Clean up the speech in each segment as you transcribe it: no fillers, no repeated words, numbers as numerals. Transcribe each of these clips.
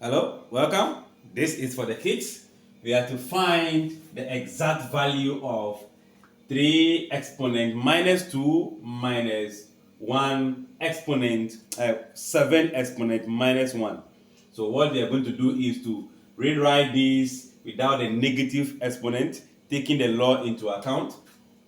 Hello, welcome. This is for the kids. We are to find the exact value of 3 exponent minus 2 minus 1 exponent, 7 exponent minus 1. So what we are going to do is to rewrite this without a negative exponent, taking the law into account.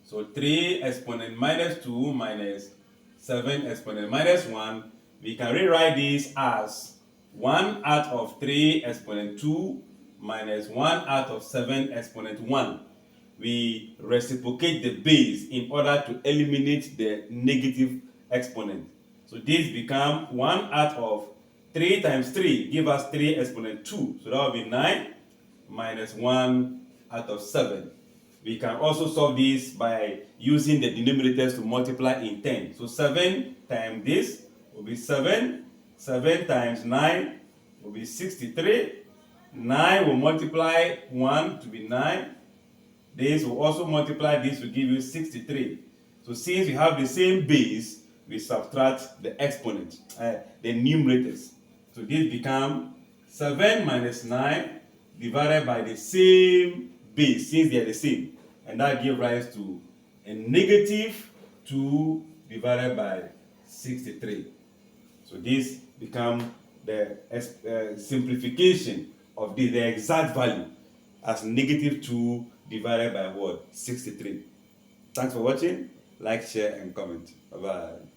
So 3 exponent minus 2 minus 7 exponent minus 1, we can rewrite this as 1 out of 3 exponent 2 minus 1 out of 7 exponent 1. We reciprocate the base in order to eliminate the negative exponent. So this become 1 out of 3 times 3 give us 3 exponent 2. So that will be 9 minus 1 out of 7. We can also solve this by using the denominators to multiply in 10. So 7 times this will be 7. 7 times 9 will be 63. 9 will multiply 1 to be 9. This will also multiply this to give you 63. So since we have the same base, we subtract the exponent, the numerators. So this becomes 7 minus 9 divided by the same base, since they are the same. And that gives rise to a negative 2 divided by 63. So this becomes the simplification of the exact value as negative 2 divided by what? 63. Thanks for watching. Like, share, and comment. Bye-bye.